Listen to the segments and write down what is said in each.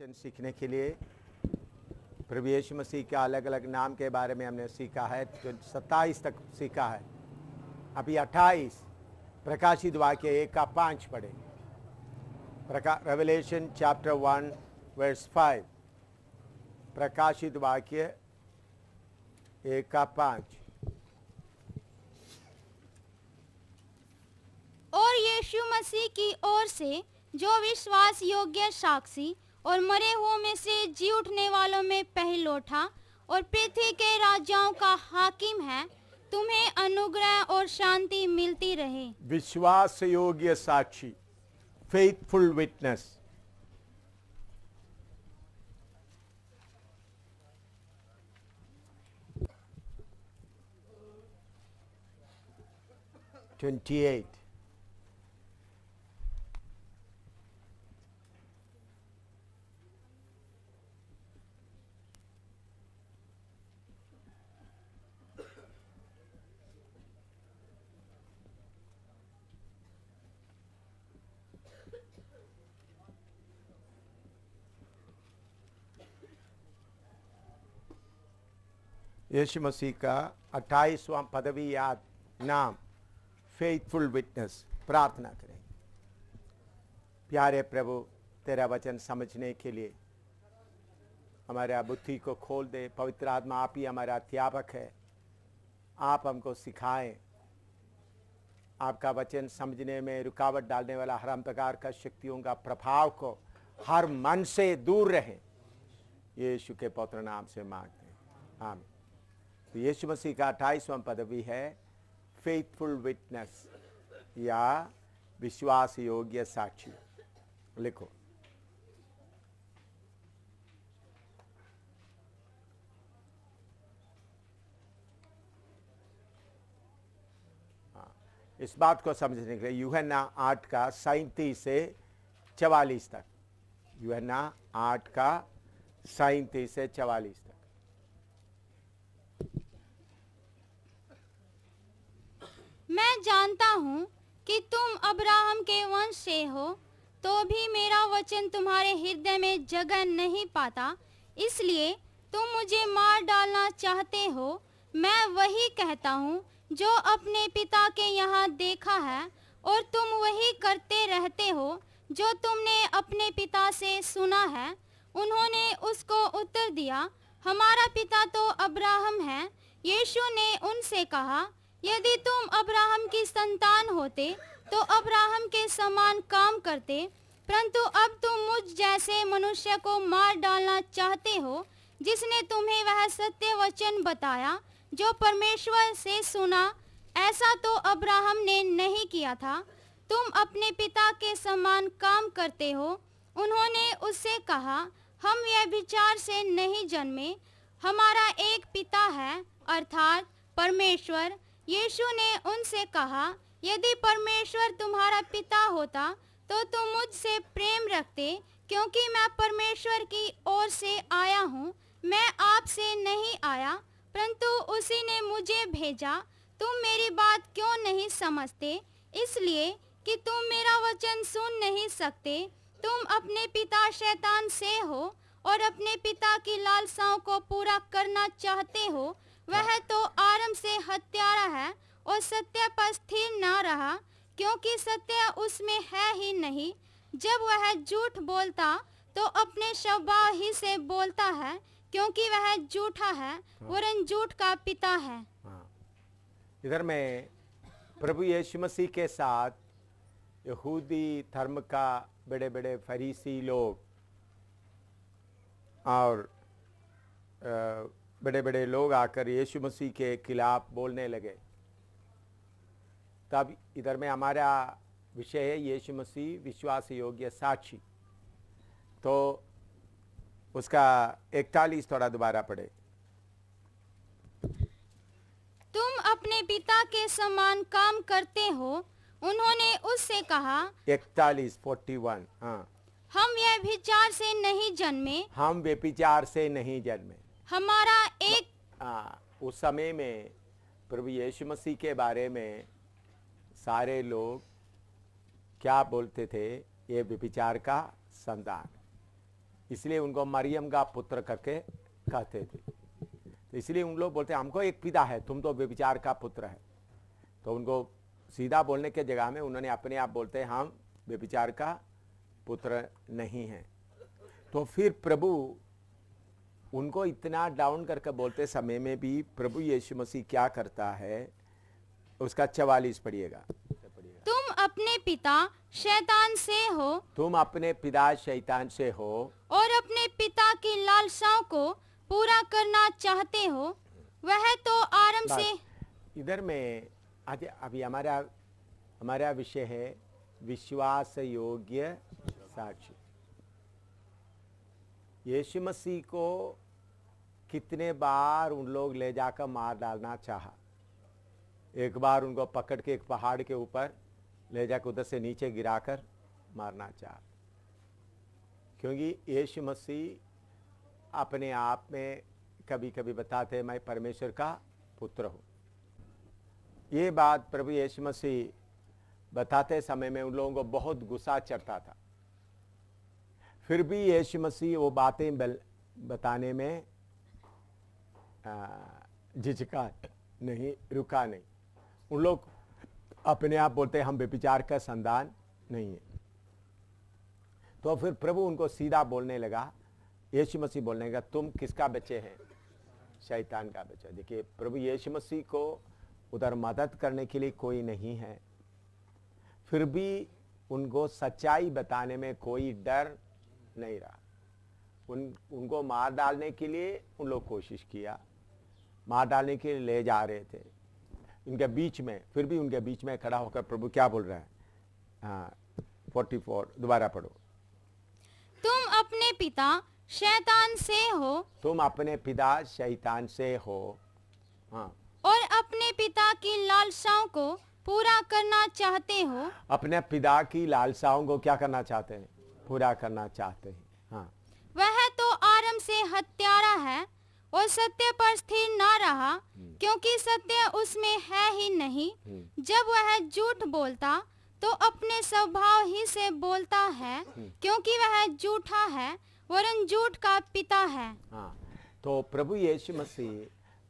वचन सीखने के लिए प्रभु यीशु मसीह के अलग अलग नाम के बारे में हमने सीखा है। जो 27 तक सीखा है, अभी 28 प्रकाशित वाक्य 1-5 पढ़े। रेवलेशन चैप्टर 1 वर्स 5, प्रकाशित वाक्य 1-5। और यीशु मसीह की ओर से जो विश्वास योग्य साक्षी और मरे हुओं में से जी उठने वालों में पहलौठा और पृथ्वी के राजाओं का हाकिम है, तुम्हें अनुग्रह और शांति मिलती रहे। विश्वास योग्य साक्षी, फेथफुल विटनेस। (28) यीशु मसीह का 28वां पदवी याद नाम फेथफुल विटनेस। प्रार्थना करें। प्यारे प्रभु, तेरा वचन समझने के लिए हमारा बुद्धि को खोल दे। पवित्र आत्मा, आप ही हमारा अध्यापक है, आप हमको सिखाएं। आपका वचन समझने में रुकावट डालने वाला हर प्रकार का शक्तियों का प्रभाव को हर मन से दूर रहे, यीशु के पवित्र नाम से मांगते हैं, आमीन। तो यीशु मसीह का 28वां पदवी है फेथफुल विटनेस या विश्वास योग्य साक्षी। लिखो। इस बात को समझने के लिए यूहन्ना 8 का 37 से 44 तक, यूहन्ना 8 का 37 से 44 तक। मैं जानता हूँ कि तुम अब्राहम के वंश से हो, तो भी मेरा वचन तुम्हारे हृदय में जगह नहीं पाता, इसलिए तुम मुझे मार डालना चाहते हो। मैं वही कहता हूँ जो अपने पिता के यहाँ देखा है, और तुम वही करते रहते हो जो तुमने अपने पिता से सुना है। उन्होंने उसको उत्तर दिया, हमारा पिता तो अब्राहम है। यीशु ने उनसे कहा, यदि तुम अब्राहम की संतान होते तो अब्राहम के समान काम करते, परंतु अब तुम मुझ जैसे मनुष्य को मार डालना चाहते हो, जिसने तुम्हें वह सत्य वचन बताया जो परमेश्वर से सुना। ऐसा तो अब्राहम ने नहीं किया था। तुम अपने पिता के समान काम करते हो। उन्होंने उससे कहा, हम व्यभिचार से नहीं जन्मे, हमारा एक पिता है, अर्थात परमेश्वर। यीशु ने उनसे कहा, यदि परमेश्वर तुम्हारा पिता होता तो तुम मुझसे प्रेम रखते, क्योंकि मैं परमेश्वर की ओर से आया हूँ। मैं आपसे नहीं आया, परंतु उसी ने मुझे भेजा। तुम मेरी बात क्यों नहीं समझते? इसलिए कि तुम मेरा वचन सुन नहीं सकते। तुम अपने पिता शैतान से हो और अपने पिता की लालसाओं को पूरा करना चाहते हो। वह तो आरंभ से हत्यारा है और सत्य पर स्थिर न रहा, क्योंकि सत्य उसमें है ही नहीं। जब वह झूठ बोलता तो अपने स्वभाव ही से बोलता है, क्योंकि वह झूठा है, वरन झूठ का पिता है। इधर में प्रभु यीशु मसीह के साथ यहूदी धर्म का बड़े बड़े फरीसी लोग और बड़े बड़े लोग आकर यीशु मसीह के खिलाफ बोलने लगे। तब इधर में हमारा विषय है यीशु मसीह विश्वास योग्य साक्षी। तो उसका 41 थोड़ा दोबारा पढ़े। तुम अपने पिता के समान काम करते हो। उन्होंने उससे कहा, 41 हाँ, हम व्यभिचार से नहीं जन्मे, हम व्यभिचार से नहीं जन्मे। हमारा एक उस समय में प्रभु यीशु मसीह के बारे में सारे लोग क्या बोलते थे? ये व्यभिचार का संतान। इसलिए उनको मरियम का पुत्र करके कहते थे। तो इसलिए उन लोग बोलते हमको एक पिता है, तुम तो व्यभिचार का पुत्र है। तो उनको सीधा बोलने के जगह में उन्होंने अपने आप बोलते हम व्यभिचार का पुत्र नहीं हैं। तो फिर प्रभु उनको इतना डाउन करके बोलते समय में भी प्रभु यीशु मसीह क्या करता है, उसका 44 पढ़िएगा। तुम अपने पिता शैतान से हो, तुम अपने पिता शैतान से हो और अपने पिता की लालसाओं को पूरा करना चाहते हो। वह तो आरंभ से। इधर में आज अभी हमारा विषय है विश्वास योग्य साक्षी। यीशु मसीह को कितने बार उन लोग ले जाकर मार डालना चाहा। एक बार उनको पकड़ के एक पहाड़ के ऊपर ले जाकर उधर से नीचे गिराकर मारना चाहा, क्योंकि यीशु मसीह अपने आप में कभी कभी बताते मैं परमेश्वर का पुत्र हूँ। ये बात प्रभु यीशु मसीह बताते समय में उन लोगों को बहुत गुस्सा चढ़ता था। फिर भी यीशु मसीह वो बातें बताने में झिझका नहीं, रुका नहीं। उन लोग अपने आप बोलते हम व्यभिचार का संतान नहीं है। तो फिर प्रभु उनको सीधा बोलने लगा, यीशु मसीह बोलने लगा तुम किसका बच्चे हैं? शैतान का बच्चा। देखिए प्रभु यीशु मसीह को उधर मदद करने के लिए कोई नहीं है, फिर भी उनको सच्चाई बताने में कोई डर नहीं रहा। उनको मार डालने के लिए उन लोग कोशिश किया, मार डालने के लिए ले जा रहे थे उनके बीच में, फिर भी उनके बीच में खड़ा होकर प्रभु क्या बोल रहा है? हाँ 44 दोबारा पढ़ो। तुम अपने पिता शैतान से हो, तुम अपने पिता शैतान से हो, हाँ, और अपने पिता की लालसाओं को पूरा करना चाहते हो। अपने पिता की लालसाओं को क्या करना चाहते हैं? पूरा करना चाहते हैं। हाँ, वह तो आरंभ से हत्यारा है और सत्य पर स्थिर ना रहा, क्योंकि सत्य उसमें है ही नहीं। जब वह झूठ बोलता तो अपने स्वभाव ही से बोलता है, क्योंकि वह झूठा है वरन झूठ का पिता है। हाँ, तो प्रभु यीशु मसीह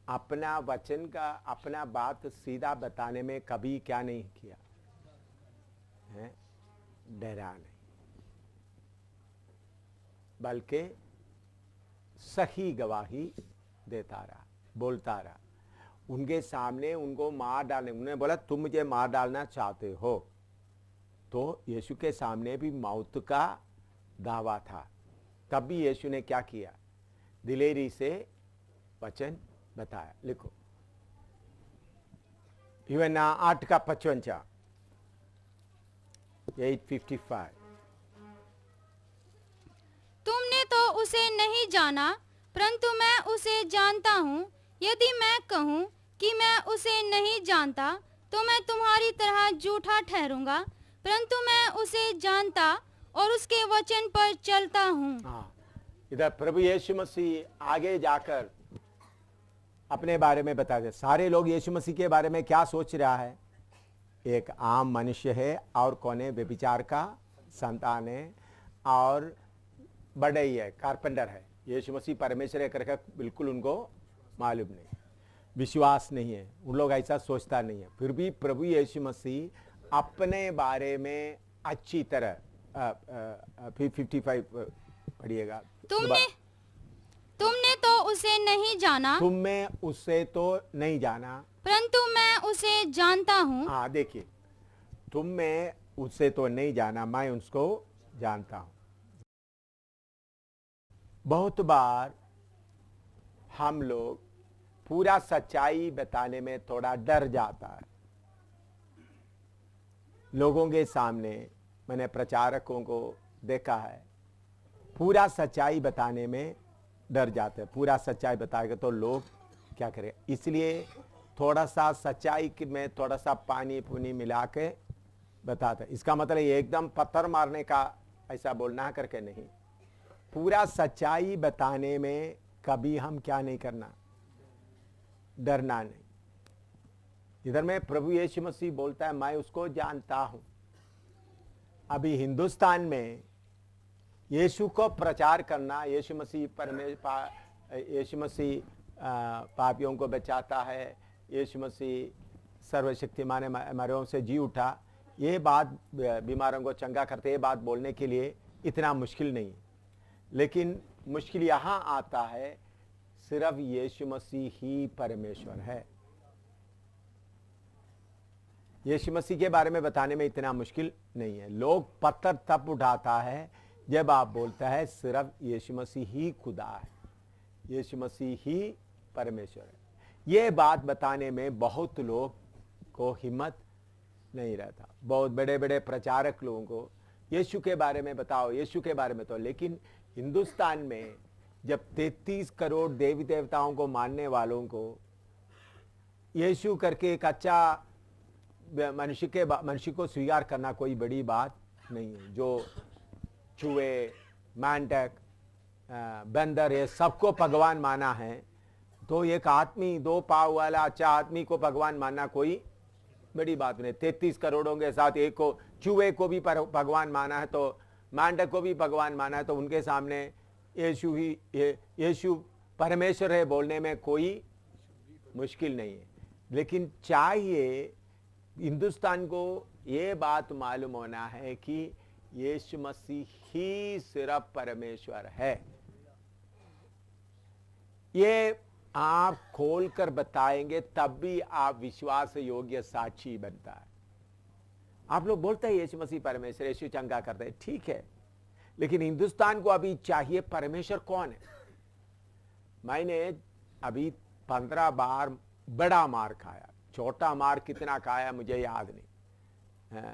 अपना वचन का, अपना बात सीधा बताने में कभी क्या नहीं किया है? डरा नहीं, बल्कि सही गवाही देता रहा, बोलता रहा। उनके सामने उनको मार डालने, उन्होंने बोला तुम मुझे मार डालना चाहते हो, तो यीशु के सामने भी मौत का दावा था। तब भी यीशु ने क्या किया? दिलेरी से वचन बताया। लिखो यूहन्ना 8:55, 8:55। तुमने तो उसे नहीं जाना, परंतु मैं उसे जानता हूँ। यदि मैं कहूँ कि मैं उसे नहीं जानता तो मैं तुम्हारी तरह झूठा ठहरूंगा, परंतु मैं उसे जानता और उसके वचन पर चलता हूँ। हाँ, इधर प्रभु यीशु मसीह आगे जाकर अपने बारे में बता दे। सारे लोग यीशु मसीह के बारे में क्या सोच रहा है? एक आम मनुष्य है, और कौन है? व्यभिचार का संतान है, और बड़े ही है, कारपेंटर है। यीशु मसीह परमेश्वर है करके बिल्कुल उनको मालूम नहीं, विश्वास नहीं है, उन लोग ऐसा सोचता नहीं है। फिर भी प्रभु यीशु मसीह अपने बारे में अच्छी तरह 55 पढ़िएगा। तुमने तो उसे नहीं जाना, तुमने उसे तो नहीं जाना, परंतु मैं उसे जानता हूँ। हाँ देखिए, तुमने उसे तो नहीं जाना, मैं उसको जानता हूँ। बहुत बार हम लोग पूरा सच्चाई बताने में थोड़ा डर जाता है। लोगों के सामने मैंने प्रचारकों को देखा है, पूरा सच्चाई बताने में डर जाते हैं। पूरा सच्चाई बताएगा तो लोग क्या करें, इसलिए थोड़ा सा सच्चाई में थोड़ा सा पानी पुनी मिला के बताते। इसका मतलब एकदम पत्थर मारने का ऐसा बोलना करके नहीं, पूरा सच्चाई बताने में कभी हम क्या नहीं करना, डरना नहीं। इधर में प्रभु यीशु मसीह बोलता है मैं उसको जानता हूं। अभी हिंदुस्तान में यीशु को प्रचार करना, यीशु मसीह पापियों को बचाता है, यीशु मसीह सर्वशक्तिमान मरों से जी उठा, ये बात बीमारों को चंगा करते, ये बात बोलने के लिए इतना मुश्किल नहीं। लेकिन मुश्किल यहाँ आता है, सिर्फ यीशु मसीह ही परमेश्वर है। यीशु मसीह के बारे में बताने में इतना मुश्किल नहीं है। लोग पत्थर तब उठाता है जब आप बोलता है सिर्फ यीशु मसीह ही खुदा है, यीशु मसीह ही परमेश्वर है। ये बात बताने में बहुत लोग को हिम्मत नहीं रहता। बहुत बड़े बड़े प्रचारक लोगों को यीशु के बारे में बताओ, यीशु के बारे में तो, लेकिन हिंदुस्तान में जब 33 करोड़ देवी देवताओं को मानने वालों को यीशु करके एक अच्छा मनुष्य को स्वीकार करना कोई बड़ी बात नहीं है। जो चूहे, मेंढक, बंदर, ये सबको भगवान माना है, तो एक आदमी, 2 पाँव वाला अच्छा आदमी को भगवान मानना कोई बड़ी बात नहीं। 33 करोड़ों के साथ एक को, चूहे को भी भगवान माना है, तो मेंढक को भी भगवान माना है, तो उनके सामने यीशु परमेश्वर है बोलने में कोई मुश्किल नहीं है। लेकिन चाहिए हिंदुस्तान को ये बात मालूम होना है कि यीशु मसीह ही सिर्फ परमेश्वर है। ये आप खोलकर बताएंगे तब भी आप विश्वास योग्य साक्षी बनता है। आप लोग बोलते हैं यीशु मसीह परमेश्वर, यीशु चंगा करते हैं, ठीक है, लेकिन हिंदुस्तान को अभी चाहिए परमेश्वर कौन है। मैंने अभी 15 बार बड़ा मार खाया, छोटा मार कितना खाया मुझे याद नहीं।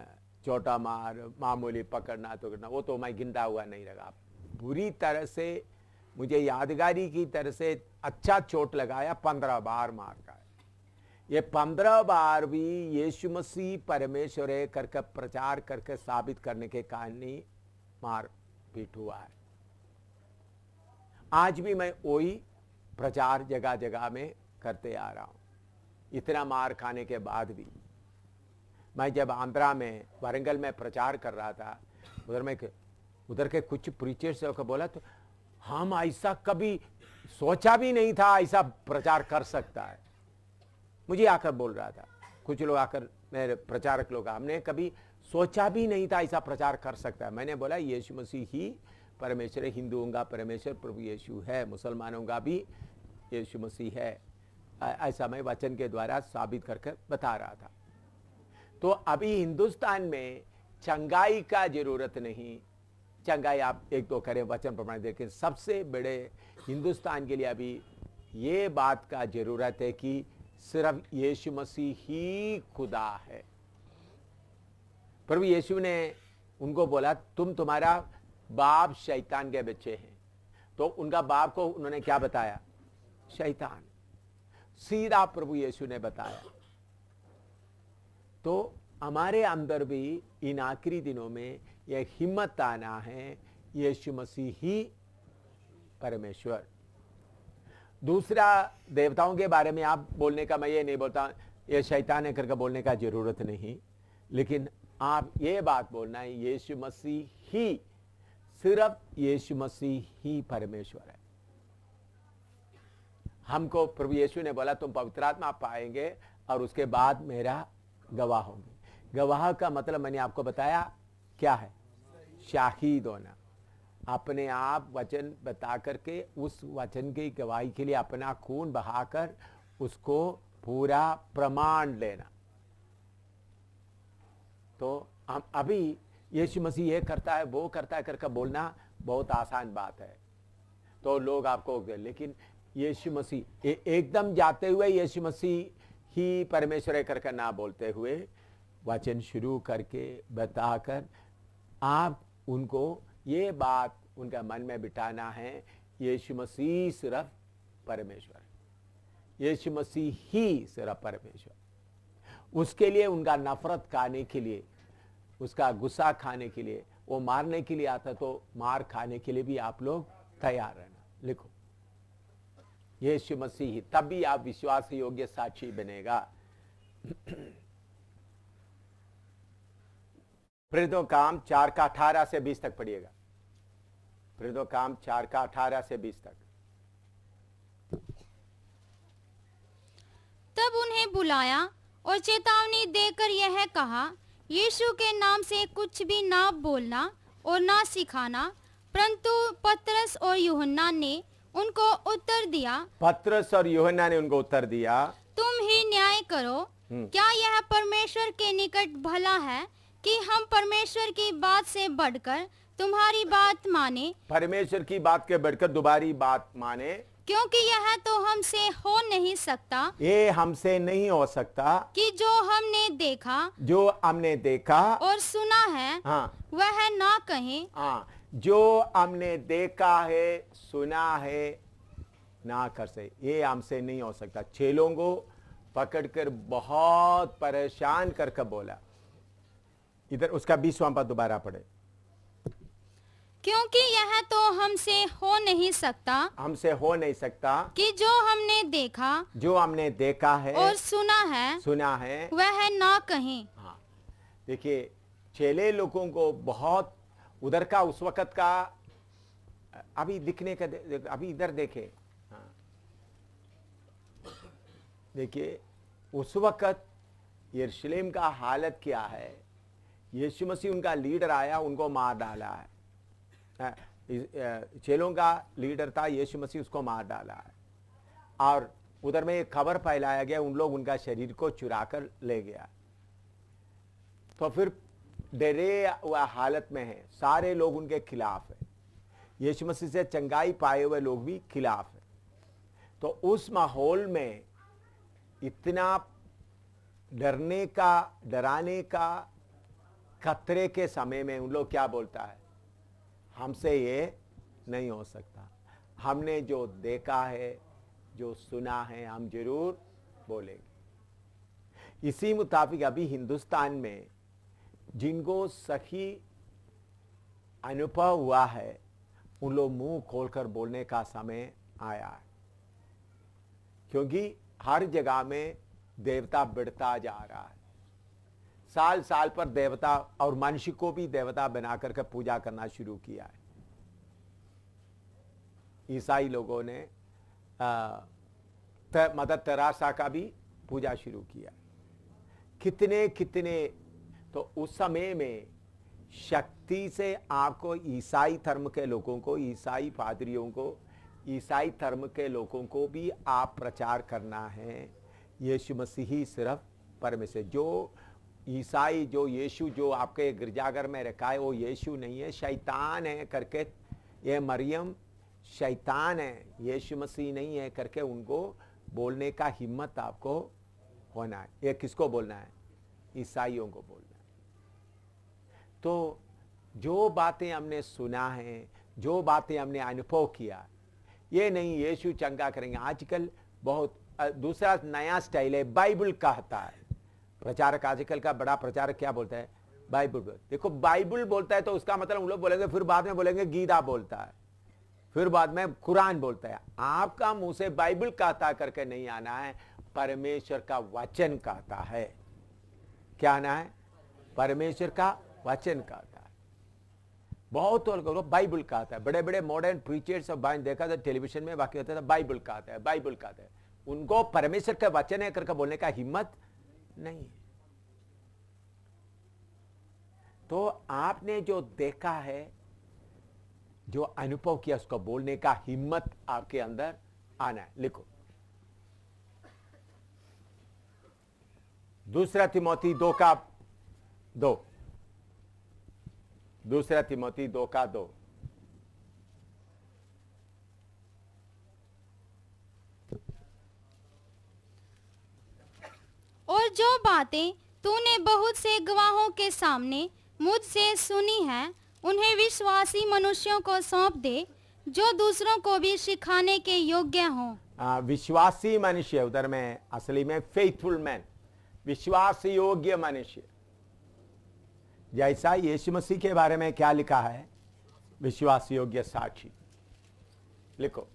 छोटा मार, मामूली पकड़ना तो वो तो मैं गिनता हुआ नहीं लगा। बुरी तरह से मुझे यादगारी की तरह से अच्छा चोट लगाया, 15 बार मार खाया। ये 15 बार भी यीशु मसीह परमेश्वर है करके प्रचार करके साबित करने के कारण ही मार पीट हुआ है। आज भी मैं वही प्रचार जगह जगह में करते आ रहा हूं। इतना मार खाने के बाद भी मैं जब आंध्रा में वरंगल में प्रचार कर रहा था, उधर के कुछ प्रीचर्स को बोला तो हम ऐसा कभी सोचा भी नहीं था ऐसा प्रचार कर सकता है। मुझे आकर बोल रहा था, कुछ लोग आकर, मेरे प्रचारक लोग, हमने कभी सोचा भी नहीं था ऐसा प्रचार कर सकता है। मैंने बोला यीशु मसीह ही परमेश्वर है, हिंदुओं का परमेश्वर प्रभु यीशु है, मुसलमानों का भी यीशु मसीह है। ऐसा मैं वचन के द्वारा साबित करके बता रहा था। तो अभी हिंदुस्तान में चंगाई का जरूरत नहीं, चंगाई आप एक दो करें वचन प्रमाण, लेकिन सबसे बड़े हिंदुस्तान के लिए अभी ये बात का जरूरत है कि सिर्फ यीशु मसीह ही खुदा है। प्रभु यीशु ने उनको बोला तुम तुम्हारा बाप शैतान के बच्चे हैं, तो उनका बाप को उन्होंने क्या बताया? शैतान। सीधा प्रभु यीशु ने बताया। तो हमारे अंदर भी इन आखिरी दिनों में यह हिम्मत आना है, यीशु मसीह ही परमेश्वर। दूसरा, देवताओं के बारे में आप बोलने का, मैं ये नहीं बोलता ये शैतान है करके बोलने का जरूरत नहीं, लेकिन आप ये बात बोलना है यीशु मसीह ही, सिर्फ यीशु मसीह ही परमेश्वर है। हमको प्रभु यीशु ने बोला तुम पवित्र आत्मा पाएंगे और उसके बाद मेरा गवाह होंगे। गवाह का मतलब मैंने आपको बताया क्या है? शाहिद होना। अपने आप वचन बता करके उस वचन की गवाही के लिए अपना खून बहाकर उसको पूरा प्रमाण लेना। तो हम अभी यीशु मसीह ये करता है वो करता है करके बोलना बहुत आसान बात है, तो लोग आपको, लेकिन यीशु मसीह एकदम जाते हुए यीशु मसीह ही परमेश्वर करके ना बोलते हुए वचन शुरू करके बताकर आप उनको ये बात उनका मन में बिठाना है, यीशु मसीह सिर्फ परमेश्वर, यीशु मसीह ही सिर्फ परमेश्वर। उसके लिए उनका नफरत खाने के लिए, उसका गुस्सा खाने के लिए, वो मारने के लिए आता तो मार खाने के लिए भी आप लोग तैयार रहना। लिखो यीशु मसीह, तब भी आप विश्वास योग्य साक्षी बनेगा। प्रेरितों काम 4 का 18 से 20 तक पढ़िएगा। फिर तो काम 4 का 18 से 20 तक। तब उन्हें बुलाया और चेतावनी देकर यह कहा, यीशु के नाम से कुछ भी ना बोलना और ना सिखाना। परंतु पतरस और यूहन्ना ने उनको उत्तर दिया, पतरस और यूहन्ना ने उनको उत्तर दिया, तुम ही न्याय करो। क्या यह परमेश्वर के निकट भला है कि हम परमेश्वर की बात से बढ़कर तुम्हारी बात माने? परमेश्वर की बात के बढ़कर तुम्हारी बात माने, क्योंकि यह तो हमसे हो नहीं सकता ये हमसे नहीं हो सकता कि जो हमने देखा और सुना है हाँ वह ना कहें। हाँ, जो हमने देखा है सुना है ना कर से, ये हमसे नहीं हो सकता। चेलों को पकड़कर बहुत परेशान करके बोला। इधर उसका 20वां पद दोबारा पढ़े। क्योंकि यह तो हमसे हो नहीं सकता कि जो हमने देखा है और सुना है वह ना कहें। हाँ, देखिए चेले लोगों को बहुत उधर का उस वक्त का अभी दिखने का अभी इधर देखे। हाँ, देखिए उस वक्त यरूशलेम का हालत क्या है। यीशु मसीह उनका लीडर आया, उनको मार डाला है। चेलों का लीडर था यीशु मसीह, उसको मार डाला है। और उधर में एक खबर फैलाया गया, उन लोग उनका शरीर को चुरा कर ले गया। तो फिर डरे हुआ हालत में है, सारे लोग उनके खिलाफ है। यीशु मसीह से चंगाई पाए हुए लोग भी खिलाफ है। तो उस माहौल में इतना डराने का खतरे के समय में उन लोग क्या बोलता है, हमसे ये नहीं हो सकता। हमने जो देखा है जो सुना है हम जरूर बोलेंगे। इसी मुताबिक अभी हिंदुस्तान में जिनको सही अनुभव हुआ है उन लोग मुंह खोलकर बोलने का समय आया है। क्योंकि हर जगह में देवता बढ़ता जा रहा है। साल साल पर देवता और मनुष्य को भी देवता बना करके पूजा करना शुरू किया है। ईसाई लोगों ने मदर तेरेसा का भी पूजा शुरू किया। कितने कितने तो उस समय में शक्ति से आपको ईसाई धर्म के लोगों को, ईसाई पादरियों को, ईसाई धर्म के लोगों को भी आप प्रचार करना है यीशु मसीह ही सिर्फ परमेश्वर। जो ईसाई जो यीशु जो आपके गिरजाघर में रखा है वो यीशु नहीं है, शैतान है करके, ये मरियम शैतान है, यीशु मसीह नहीं है करके उनको बोलने का हिम्मत आपको होना है। ये किसको बोलना है? ईसाइयों को बोलना है। तो जो बातें हमने सुना है, जो बातें हमने अनुभव किया, ये नहीं यीशु चंगा करेंगे। आजकल बहुत दूसरा नया स्टाइल है, बाइबल कहता है। प्रचारक आजकल का बड़ा प्रचारक क्या बोलता है? बाइबल। देखो बाइबल बोलता है तो उसका मतलब उन लोग बोलेंगे, फिर बाद में बोलेंगे गीता बोलता है, फिर बाद में कुरान बोलता है। आपका मुंह से बाइबल कहता करके नहीं आना है, परमेश्वर का वचन कहता है। क्या आना है? परमेश्वर का वचन कहता है। बहुत लोग बाइबल कहता है, बड़े बड़े मॉडर्न प्रीचर्स सब देखा था टेलीविजन में, बाकी होता था बाइबल कहता है, बाइबल कहता है। उनको परमेश्वर का वचन है करके बोलने का हिम्मत नहीं है। तो आपने जो देखा है, जो अनुभव किया, उसको बोलने का हिम्मत आपके अंदर आना है। लिखो 2 तिमोथी 2:2। 2 तिमोथी 2:2। और जो बातें तूने बहुत से गवाहों के सामने मुझसे सुनी है, उन्हें विश्वासी मनुष्यों को सौंप दे, जो दूसरों को भी सिखाने के योग्य हों। विश्वासी मनुष्य, उधर में असली में फेथफुल मैन, विश्वास योग्य मनुष्य। जैसा यीशु मसीह के बारे में क्या लिखा है? विश्वास योग्य साक्षी। लिखो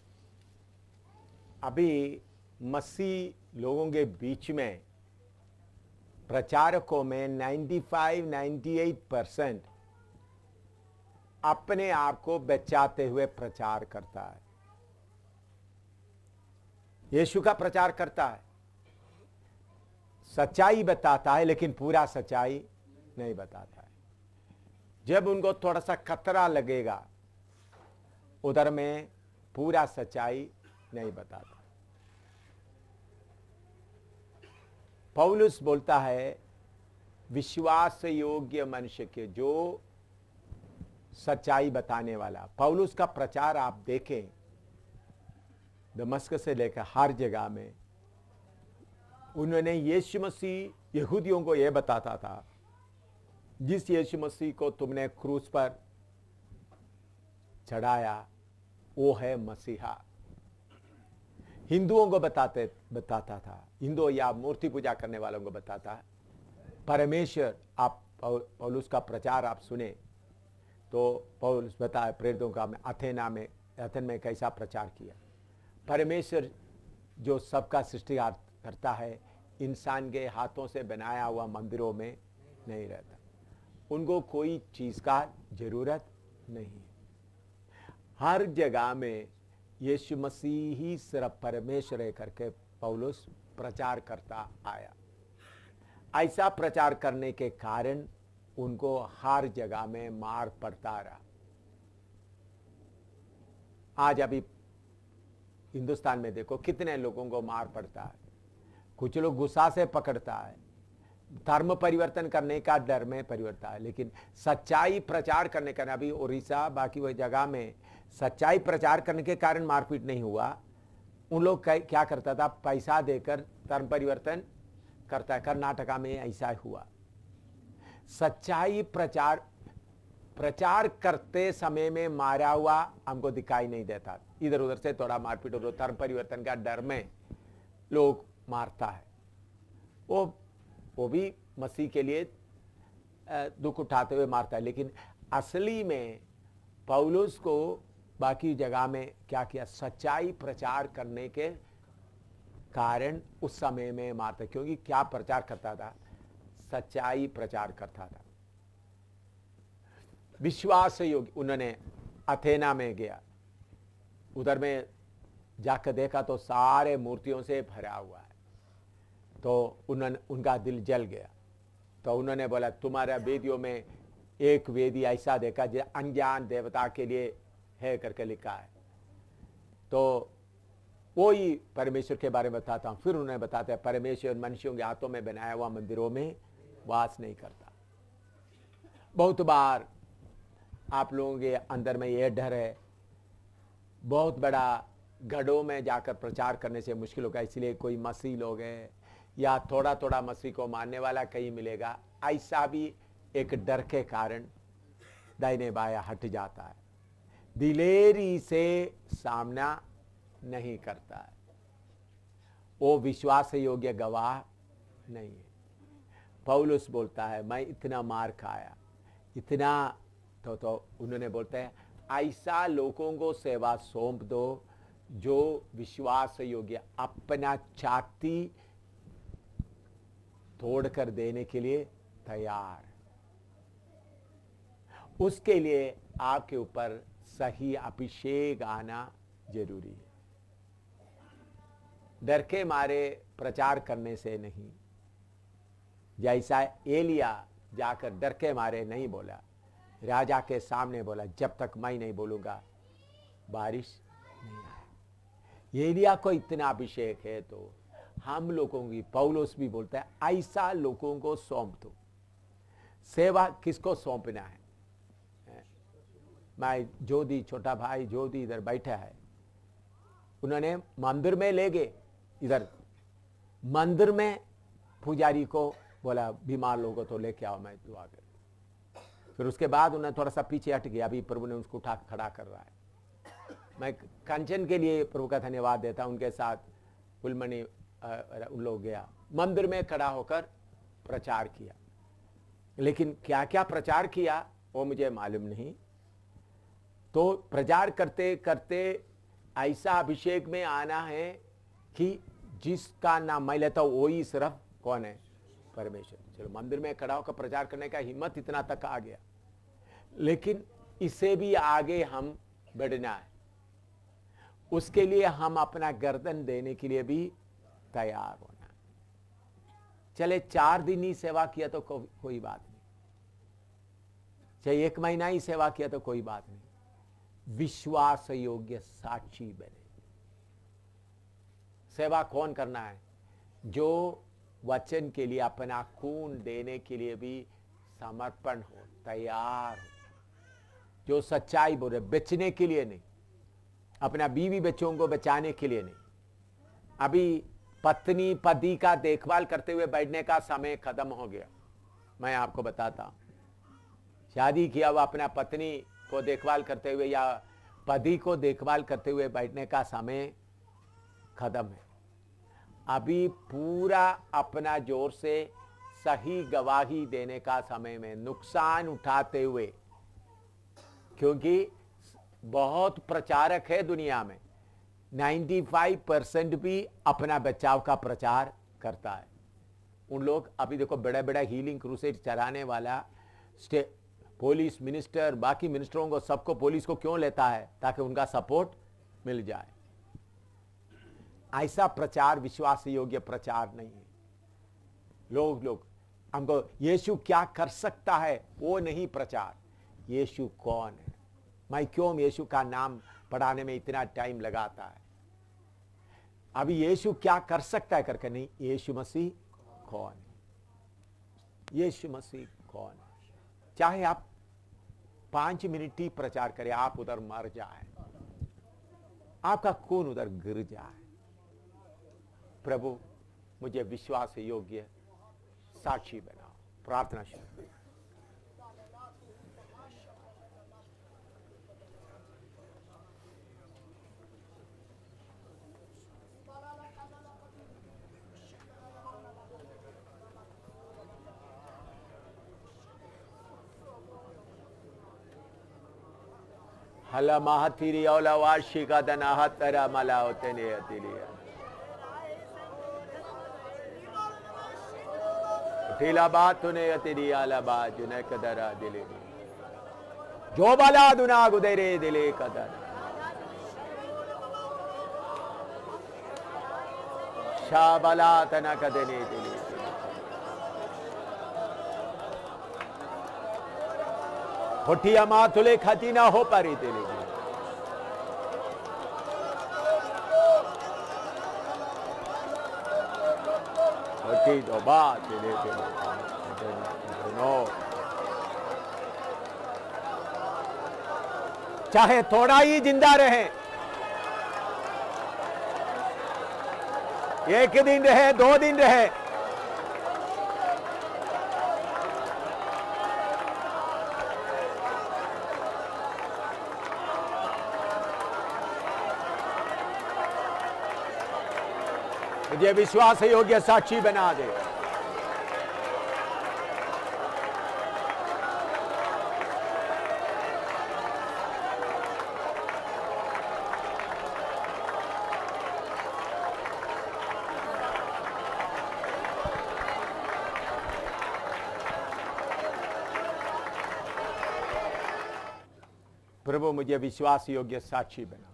अभी मसीह लोगों के बीच में प्रचारकों में 95-98% अपने आप को बचाते हुए प्रचार करता है। यीशु का प्रचार करता है, सच्चाई बताता है, लेकिन पूरा सच्चाई नहीं बताता है। जब उनको थोड़ा सा खतरा लगेगा, उधर में पूरा सच्चाई नहीं बताता। पौलुस बोलता है विश्वास योग्य मनुष्य के, जो सच्चाई बताने वाला। पौलुस का प्रचार आप देखें, दमिश्क से लेकर हर जगह में उन्होंने यीशु मसीह, यहूदियों को यह बताता था, जिस यीशु मसीह को तुमने क्रूस पर चढ़ाया वो है मसीहा। हिंदुओं को बताता था, हिंदू या मूर्ति पूजा करने वालों को बताता है परमेश्वर। आप पौलुस का प्रचार आप सुने तो पौलुस बताया प्रेरितों का अथेन में कैसा प्रचार किया। परमेश्वर जो सबका सृष्टिकार करता है, इंसान के हाथों से बनाया हुआ मंदिरों में नहीं रहता। उनको कोई चीज का जरूरत नहीं है। हर जगह में यीशु मसीह ही सिर्फ परमेश्वर है करके पौलुस प्रचार करता आया। ऐसा प्रचार करने के कारण उनको हर जगह में मार पड़ता रहा। आज अभी हिंदुस्तान में देखो कितने लोगों को मार पड़ता है। कुछ लोग गुस्सा से पकड़ता है, धर्म परिवर्तन करने का डर में परिवर्तन है, लेकिन सच्चाई प्रचार करने का, अभी उड़ीसा बाकी वही जगह में सच्चाई प्रचार करने के कारण मारपीट नहीं हुआ। उन लोग क्या करता था, पैसा देकर धर्म परिवर्तन करता है। कर्नाटका में ऐसा हुआ। सच्चाई प्रचार करते समय में मारा हुआ हमको दिखाई नहीं देता, इधर उधर से थोड़ा मारपीट हो, धर्म परिवर्तन का डर में लोग मारता है। वो भी मसीह के लिए दुख उठाते हुए मारता है। लेकिन असली में पौलुस को बाकी जगह में क्या किया, सच्चाई प्रचार करने के कारण उस समय में मारता। क्योंकि क्या प्रचार करता था, सच्चाई प्रचार करता था। विश्वास योग्य। उन्होंने अथेना में गया, उधर में जाकर देखा तो सारे मूर्तियों से भरा हुआ है। तो उनका दिल जल गया। तो उन्होंने बोला तुम्हारा वेदियों में एक वेदी ऐसा देखा जो अनजान देवता के लिए है करके लिखा है। तो वो ही परमेश्वर के बारे में बताता हूं। फिर उन्हें बताते हैं परमेश्वर मनुष्यों के हाथों में बनाया हुआ मंदिरों में वास नहीं करता। बहुत बार आप लोगों के अंदर में यह डर है, बहुत बड़ा गढ़ों में जाकर प्रचार करने से मुश्किल होगा, इसलिए कोई मसीह लोग है या थोड़ा थोड़ा मसीह को मानने वाला कहीं मिलेगा, ऐसा भी एक डर के कारण दाहिने बाया हट जाता है, दिलेरी से सामना नहीं करता है। वो विश्वास योग्य गवाह नहीं है। पौलुस बोलता है मैं इतना मार खाया, इतना तो उन्होंने बोलते हैं ऐसा लोगों को सेवा सौंप दो जो विश्वास योग्य, अपना छाती तोड़कर देने के लिए तैयार। उसके लिए आपके ऊपर सही अभिषेक आना जरूरी है। डर के मारे प्रचार करने से नहीं। जैसा एलिया जाकर डर के मारे नहीं बोला, राजा के सामने बोला जब तक मैं नहीं बोलूंगा बारिश नहीं आए। एलिया को इतना अभिषेक है तो हम लोगों की, पौलुस भी बोलता है ऐसा लोगों को सौंप दो। सेवा किसको सौंपना है? मैं जोधी, छोटा भाई जोधी इधर बैठा है, उन्होंने मंदिर में ले गए। इधर मंदिर में पुजारी को बोला बीमार लोगों तो लेके आओ, मैं दुआ कर। फिर उसके बाद उन्हें थोड़ा सा पीछे हट गया, अभी प्रभु ने उसको उठा खड़ा कर रहा है। मैं कंचन के लिए प्रभु का धन्यवाद देता हूं। उनके साथ फुलमणि उन लोग गया, मंदिर में खड़ा होकर प्रचार किया। लेकिन क्या क्या प्रचार किया वो मुझे मालूम नहीं। तो प्रचार करते करते ऐसा अभिषेक में आना है कि जिसका नाम मैं लेता हूं वही सिर्फ कौन है? परमेश्वर। चलो मंदिर में खड़ा होकर प्रचार करने का हिम्मत इतना तक आ गया। लेकिन इसे भी आगे हम बढ़ना है। उसके लिए हम अपना गर्दन देने के लिए भी तैयार होना। चले 4 दिन ही सेवा किया तो कोई बात नहीं, चाहे 1 महीना ही सेवा किया तो कोई बात नहीं। विश्वास योग्य साक्षी बने। सेवा कौन करना है? जो वचन के लिए अपना खून देने के लिए भी समर्पण हो, तैयार हो, जो सच्चाई बोले, बेचने के लिए नहीं, अपना बीवी बच्चों को बचाने के लिए नहीं। अभी पत्नी पति का देखभाल करते हुए बैठने का समय खत्म हो गया। मैं आपको बताता हूं, शादी किया हुआ अपना पत्नी को देखभाल करते हुए या पति को देखभाल करते हुए बैठने का समय खत्म है। अभी पूरा अपना जोर से सही गवाही देने का समय में नुकसान उठाते हुए, क्योंकि बहुत प्रचारक है दुनिया में, 95% भी अपना बचाव का प्रचार करता है। उन लोग अभी देखो बड़ा बड़ा हीलिंग क्रूसेड चलाने वाला पुलिस मिनिस्टर, बाकी मिनिस्टरों को, सबको पुलिस को क्यों लेता है? ताकि उनका सपोर्ट मिल जाए। ऐसा प्रचार विश्वास योग्य प्रचार नहीं है। लोग हमको यीशु क्या कर सकता है वो नहीं प्रचार, यीशु कौन है। मैं क्यों यीशु का नाम पढ़ाने में इतना टाइम लगाता है? अभी यीशु क्या कर सकता है करके नहीं, यीशु मसीह कौन है, यीशु मसीह कौन है। चाहे आप 5 मिनट ही प्रचार करें, आप उधर मर जाए, आपका खून उधर गिर जाए। प्रभु मुझे विश्वास योग्य साक्षी बनाओ। प्रार्थना शुरू। हला महातीरी औला वार्षिका दना हतरा मला होते ने अतिलिया ठीला बात ने अतिरी आला बाजु ने कदरा दिले जो बाला दुना गुदेरे दिले कदर शाबला तना कदने दिले होठिया माथुले खाती ना हो पारी तेरे होठी तो बात तेरे नो, चाहे थोड़ा ही जिंदा रहे, 1 दिन रहे, 2 दिन रहे, मुझे विश्वास योग्य साक्षी बना दे। प्रभु मुझे विश्वास योग्य साक्षी बना।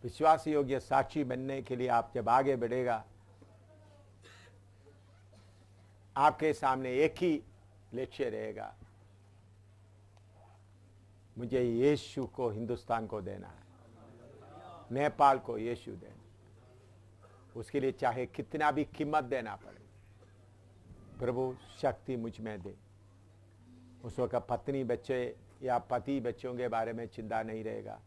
विश्वास योग्य साक्षी बनने के लिए आप जब आगे बढ़ेगा, आपके सामने एक ही लक्ष्य रहेगा, मुझे यीशु को हिंदुस्तान को देना है, नेपाल को यीशु देना। उसके लिए चाहे कितना भी कीमत देना पड़े, प्रभु शक्ति मुझ में दे। उस वक्त पत्नी बच्चे या पति बच्चों के बारे में चिंता नहीं रहेगा,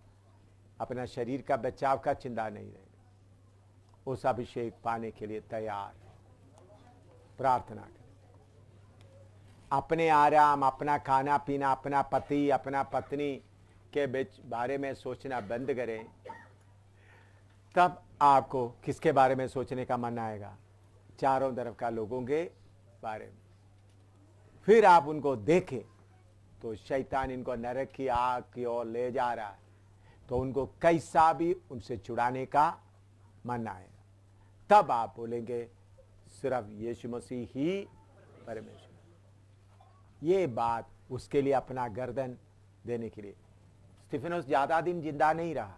अपना शरीर का बचाव का चिंता नहीं रहेगा। उस अभिषेक पाने के लिए तैयार प्रार्थना करें। अपने आराम, अपना खाना पीना, अपना पति, अपना पत्नी के बारे में सोचना बंद करें, तब आपको किसके बारे में सोचने का मन आएगा? चारों तरफ का लोगों के बारे में। फिर आप उनको देखें तो शैतान इनको नरक की आग की ओर ले जा रहा है, तो उनको कैसा भी उनसे छुड़ाने का मन आएगा। तब आप बोलेंगे सिर्फ यीशु मसीह ही परमेश्वर। ये बात उसके लिए अपना गर्दन देने के लिए। स्टीफेनस ज्यादा दिन जिंदा नहीं रहा।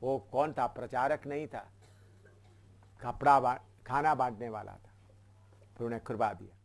वो कौन था? प्रचारक नहीं था, खाना बांटने वाला था, फिर उन्हें कुर्बा दिया।